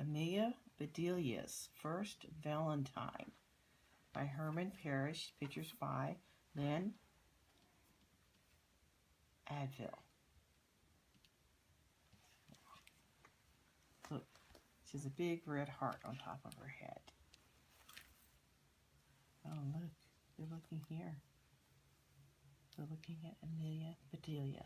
Amelia Bedelia's First Valentine by Herman Parrish. Pictures by Lynn Adville. Look, she has a big red heart on top of her head. Oh, look, they're looking here. They're looking at Amelia Bedelia.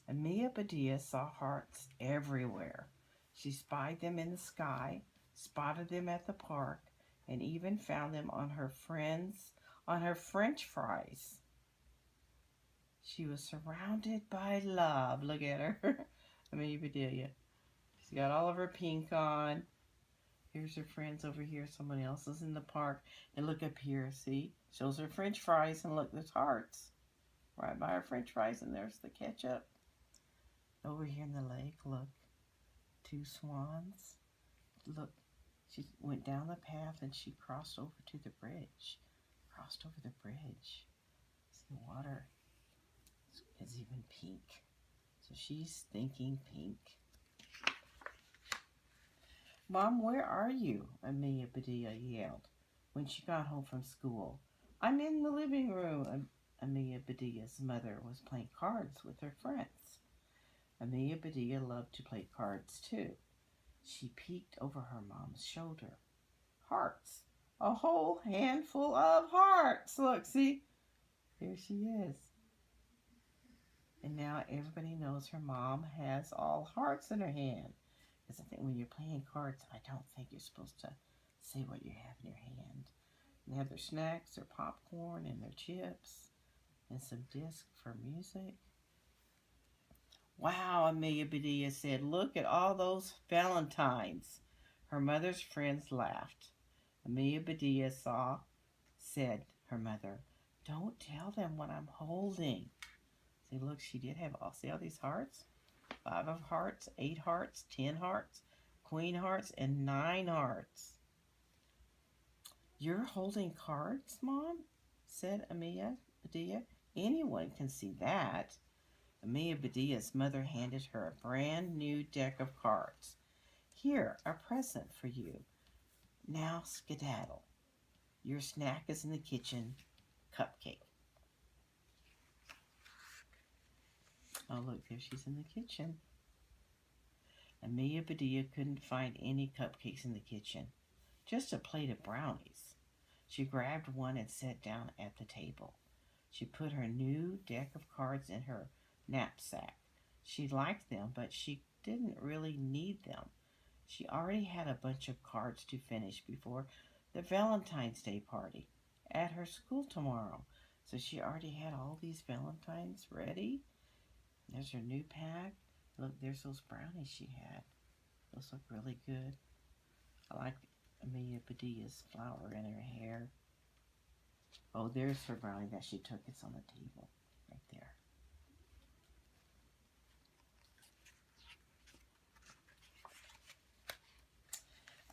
Amelia Bedelia saw hearts everywhere. She spied them in the sky, spotted them at the park, and even found them on her French fries. She was surrounded by love. Look at her. Amelia Bedelia. She's got all of her pink on. Here's her friends over here. Someone else is in the park. And look up here, see? Shows her French fries, and look, there's hearts. Right by her French fries, and there's the ketchup. Over here in the lake, look. Two swans. Look, she went down the path and she crossed over to the bridge. Crossed over the bridge. See, the water is even pink. So she's thinking pink. Mom, where are you? Amelia Bedelia yelled when she got home from school. I'm in the living room. Amelia Bedelia's mother was playing cards with her friends. Amelia Bedelia loved to play cards too. She peeked over her mom's shoulder. Hearts. A whole handful of hearts. Look, see? There she is. And now everybody knows her mom has all hearts in her hand. Because I think when you're playing cards, I don't think you're supposed to say what you have in your hand. They have their snacks, their popcorn, and their chips, and some discs for music. Wow, Amelia Bedelia said, look at all those Valentines. Her mother's friends laughed. Amelia Bedelia said her mother, don't tell them what I'm holding. See, look, she did have see all these hearts? 5 of hearts, 8 hearts, 10 hearts, queen hearts, and 9 hearts. You're holding cards, Mom? Said Amelia Bedelia. Anyone can see that. Amelia Bedelia's mother handed her a brand new deck of cards. Here, a present for you. Now skedaddle. Your snack is in the kitchen. Cupcake. Oh, look, there she's in the kitchen. Amelia Bedelia couldn't find any cupcakes in the kitchen. Just a plate of brownies. She grabbed one and sat down at the table. She put her new deck of cards in her knapsack. She liked them, but she didn't really need them. She already had a bunch of cards to finish before the Valentines Day Party at her school tomorrow. So she already had all these Valentines ready. There's her new pack. Look, there's those brownies she had. Those look really good. I like Amelia Bedelia's flower in her hair. Oh, there's her brownie that she took. It's on the table right there.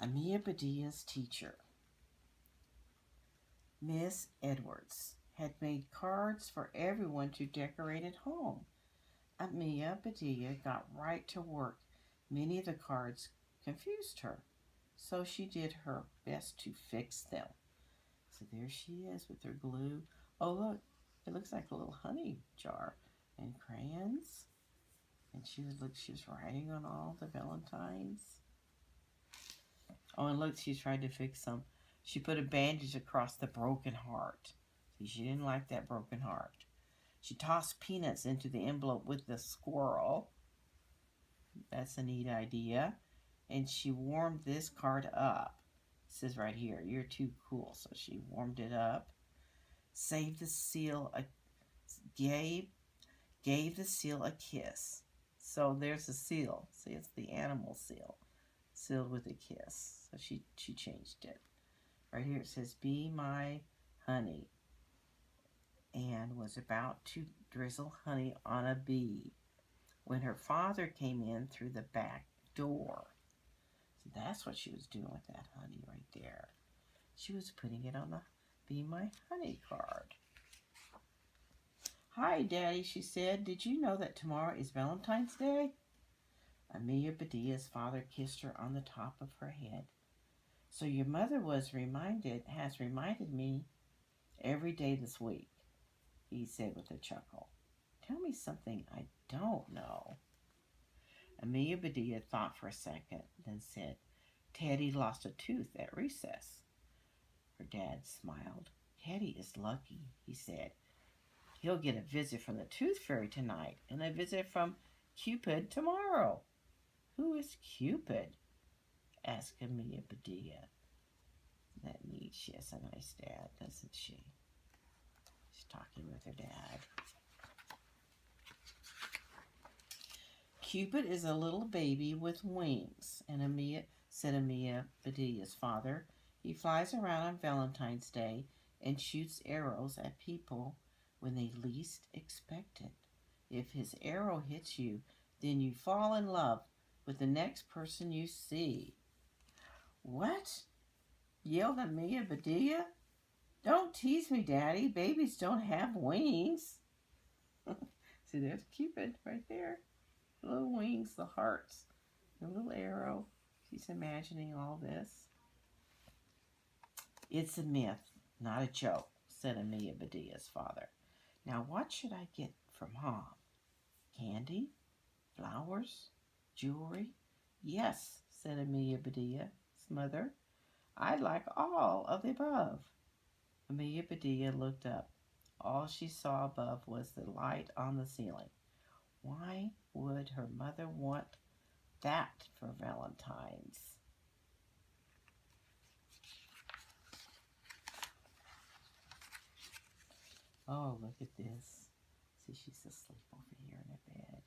Amelia Bedelia's teacher, Miss Edwards, had made cards for everyone to decorate at home. Amelia Bedelia got right to work. Many of the cards confused her, so she did her best to fix them. So there she is with her glue. Oh, look, it looks like a little honey jar and crayons. And she was writing on all the Valentines. Oh, and look, she's trying to fix them. She put a bandage across the broken heart. See, she didn't like that broken heart. She tossed peanuts into the envelope with the squirrel. That's a neat idea. And she warmed this card up. It says right here, you're too cool. So she warmed it up. Saved the seal, gave the seal a kiss. So there's a seal. See, it's the animal seal. Sealed with a kiss. So she changed it. Right here it says, be my honey. And was about to drizzle honey on a bee when her father came in through the back door. So that's what she was doing with that honey right there. She was putting it on the Be My Honey card. "Hi, Daddy," she said. "Did you know that tomorrow is Valentine's Day?" Amelia Bedelia's father kissed her on the top of her head. "So your mother has reminded me every day this week," he said with a chuckle. "Tell me something I don't know." Amelia Bedelia thought for a second, then said, "Teddy lost a tooth at recess." Her dad smiled. "Teddy is lucky," he said. "He'll get a visit from the Tooth Fairy tonight and a visit from Cupid tomorrow." "Who is Cupid?" asked Amelia Bedelia. That means she has a nice dad, doesn't she? She's talking with her dad. "Cupid is a little baby with wings," and Amelia Bedelia's father. "He flies around on Valentine's Day and shoots arrows at people when they least expect it. If his arrow hits you, then you fall in love with the next person you see." "What?" yelled Amelia Bedelia. "Don't tease me, Daddy. Babies don't have wings." See, there's Cupid right there. The little wings, the hearts, the little arrow. She's imagining all this. "It's a myth, not a joke," said Amelia Bedelia's father. "Now, what should I get for Mom? Candy? Flowers? Jewelry?" "Yes," said Amelia Bedelia's mother. "I'd like all of the above." Amelia Bedelia looked up. All she saw above was the light on the ceiling. Why would her mother want that for Valentine's? Oh, look at this. See, she's asleep over here in her bed.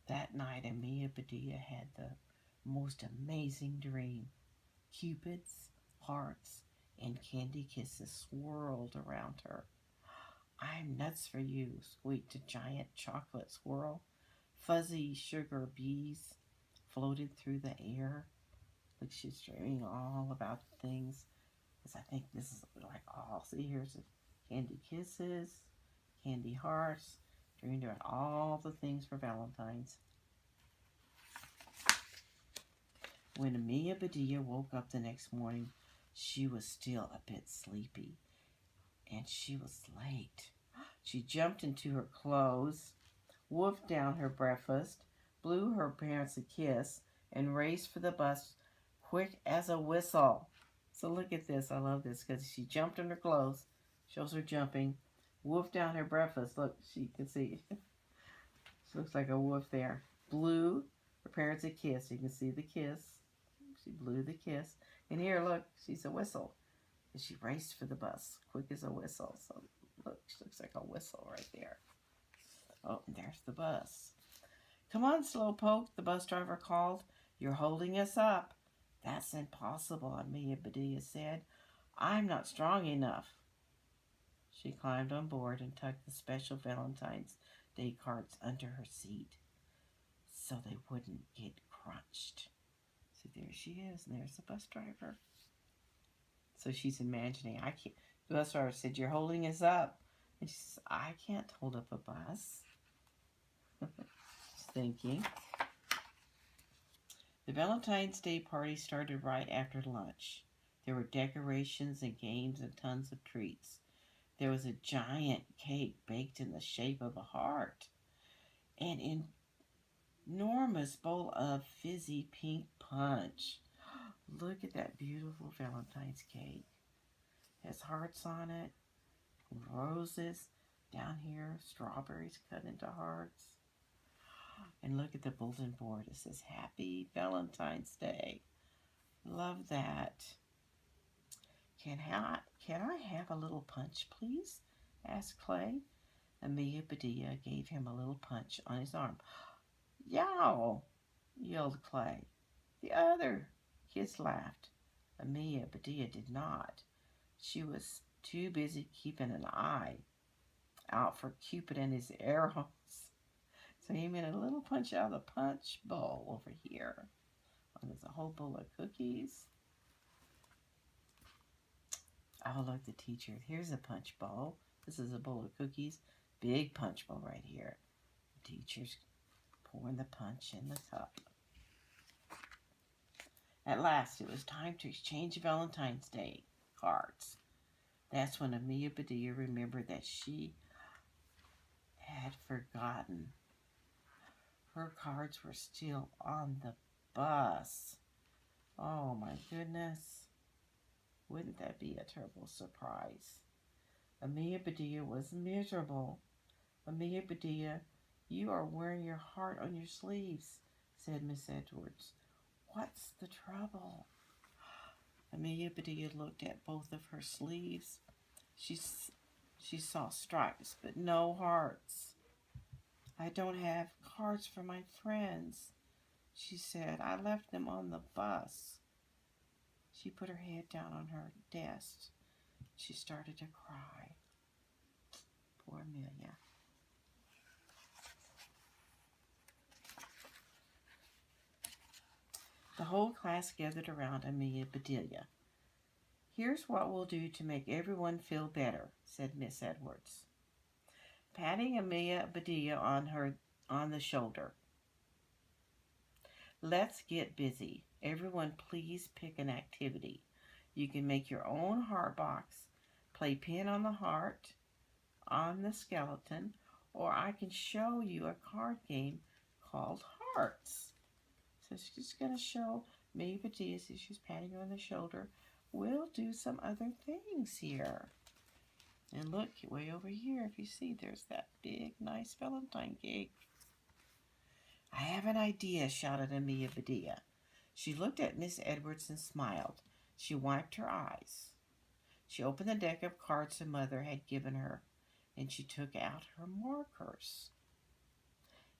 That night, Amelia Bedelia had the most amazing dream. Cupids, hearts, and candy kisses swirled around her. "I'm nuts for you," squeaked a giant chocolate squirrel. Fuzzy sugar bees floated through the air. Like she's dreaming all about things. Because I think this is like all. See, here's the candy kisses, candy hearts. Dreamed about all the things for Valentine's. When Amelia Bedelia woke up the next morning, she was still a bit sleepy. And she was late. She jumped into her clothes, wolfed down her breakfast, blew her parents a kiss, and raced for the bus quick as a whistle. So look at this. I love this because she jumped in her clothes. Shows her jumping. Wolfed down her breakfast. Look, she can see. She looks like a wolf there. Blew her parents a kiss. You can see the kiss. She blew the kiss. And here, look, she's a whistle. And she raced for the bus, quick as a whistle. So look, she looks like a whistle right there. Oh, and there's the bus. "Come on, Slowpoke," the bus driver called. "You're holding us up." "That's impossible," Amelia Bedelia said. "I'm not strong enough." She climbed on board and tucked the special Valentine's Day cards under her seat so they wouldn't get crunched. So there she is, and there's the bus driver. So she's imagining, the bus driver said, "You're holding us up." And she says, "I can't hold up a bus." She's thinking. The Valentine's Day party started right after lunch. There were decorations and games and tons of treats. There was a giant cake baked in the shape of a heart. An enormous bowl of fizzy pink punch. Look at that beautiful Valentine's cake. It has hearts on it, roses. Down here, strawberries cut into hearts. And look at the bulletin board. It says, "Happy Valentine's Day." Love that. Can I have a little punch, please?" asked Clay. Amelia Bedelia gave him a little punch on his arm. "Yow!" yelled Clay. The other kids laughed. Amelia Bedelia did not. She was too busy keeping an eye out for Cupid and his arrows. So he made a little punch out of the punch bowl over here. Oh, there's a whole bowl of cookies. Oh, look, the teacher. Here's a punch bowl. This is a bowl of cookies. Big punch bowl right here. The teacher's pouring the punch in the cup. At last, it was time to exchange Valentine's Day cards. That's when Amelia Bedelia remembered that she had forgotten. Her cards were still on the bus. Oh my goodness. Wouldn't that be a terrible surprise? Amelia Bedelia was miserable. Amelia Bedelia, you are wearing your heart on your sleeves, said Miss Edwards. What's the trouble? Amelia Bedelia looked at both of her sleeves. She saw stripes, but no hearts. I don't have cards for my friends, she said. I left them on the bus. She put her head down on her desk. She started to cry. Poor Amelia. The whole class gathered around Amelia Bedelia. Here's what we'll do to make everyone feel better, said Miss Edwards, patting Amelia Bedelia on the shoulder. Let's get busy. Everyone please pick an activity. You can make your own heart box, play pin on the heart, on the skeleton, or I can show you a card game called Hearts. So she's going to show Amelia Bedelia, see she's patting her on the shoulder. We'll do some other things here. And look, way over here, if you see, there's that big, nice Valentine cake. I have an idea, shouted Amelia Bedelia. She looked at Miss Edwards and smiled. She wiped her eyes. She opened the deck of cards her mother had given her, and she took out her markers.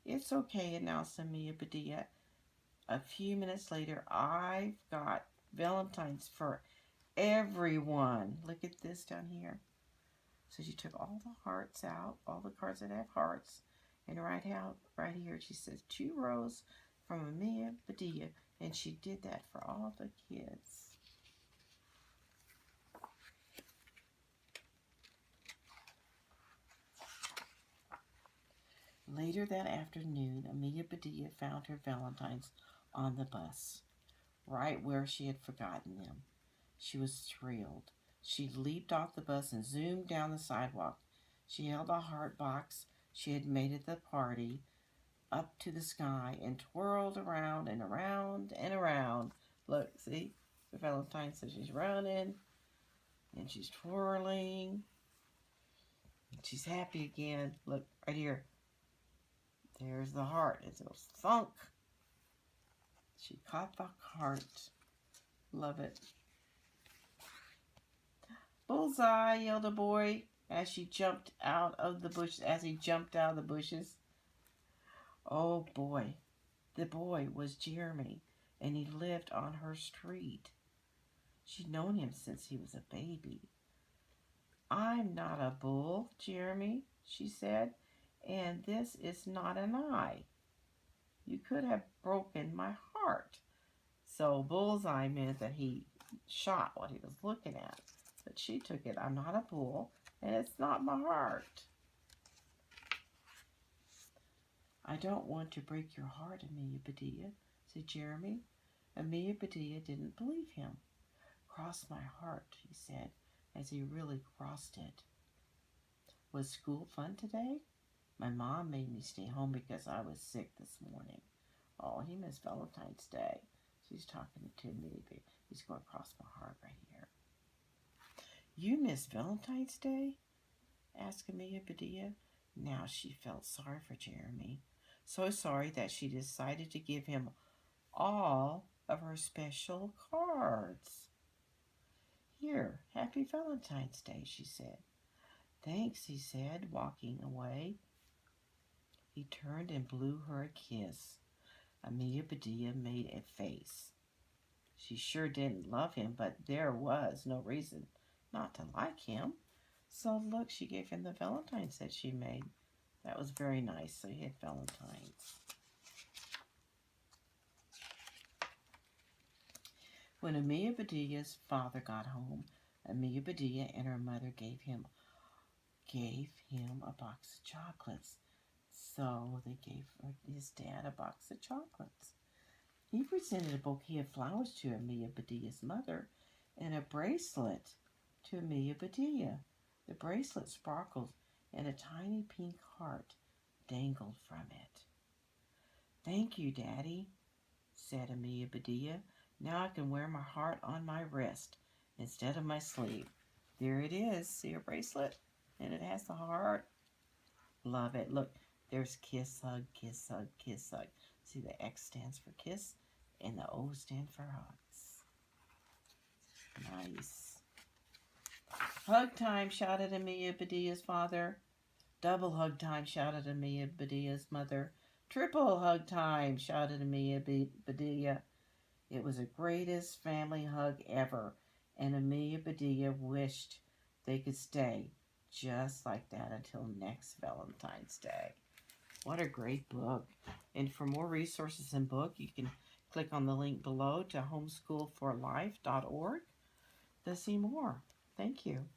It's okay, announced Amelia Bedelia. A few minutes later, I've got Valentines for everyone. Look at this down here. So she took all the hearts out, all the cards that have hearts, and right here she says 2 rows from Amelia Bedelia, and she did that for all the kids. Later that afternoon, Amelia Bedelia found her Valentines on the bus, right where she had forgotten them. She was thrilled. She leaped off the bus and zoomed down the sidewalk. She held a heart box she had made at the party up to the sky and twirled around and around and around. Look, see? The Valentine, so she's running and she's twirling. She's happy again. Look, right here. There's the heart. It goes thunk. She caught the heart. Love it. Bullseye, yelled a boy as he jumped out of the bushes. Oh boy. The boy was Jeremy, and he lived on her street. She'd known him since he was a baby. I'm not a bull, Jeremy, she said, and this is not an eye. You could have broken my heart. So Bullseye meant that he shot what he was looking at. But she took it, I'm not a bull, and it's not my heart. I don't want to break your heart, Amelia Bedelia, said Jeremy. Amelia Bedelia didn't believe him. Cross my heart, he said, as he really crossed it. Was school fun today? My mom made me stay home because I was sick this morning. Oh, he missed Valentine's Day. She's talking to me. He's going to cross my heart right here. You missed Valentine's Day? Asked Amelia Bedelia. Now she felt sorry for Jeremy. So sorry that she decided to give him all of her special cards. Here, happy Valentine's Day, she said. Thanks, he said, walking away. He turned and blew her a kiss. Amelia Bedelia made a face. She sure didn't love him, but there was no reason not to like him. So look, she gave him the Valentines that she made. That was very nice. So he had Valentines. When Amelia Bedelia's father got home, Amelia Bedelia and her mother gave him gave him a box of chocolates. So they gave his dad a box of chocolates. He presented a bouquet of flowers to Amelia Bedelia's mother and a bracelet to Amelia Bedelia. The bracelet sparkled and a tiny pink heart dangled from it. "Thank you, Daddy," said Amelia Bedelia. "Now I can wear my heart on my wrist instead of my sleeve." There it is. See your bracelet? And it has the heart. Love it. Look, there's kiss, hug, kiss, hug, kiss, hug. See, the X stands for kiss and the O stand for hugs. Nice. "Hug time," shouted Amelia Bedelia's father. "Double hug time," shouted Amelia Bedelia's mother. "Triple hug time," shouted Amelia Bedelia. It was the greatest family hug ever, and Amelia Bedelia wished they could stay just like that until next Valentine's Day. What a great book. And for more resources and book, you can click on the link below to homeschoolforlife.org to see more. Thank you.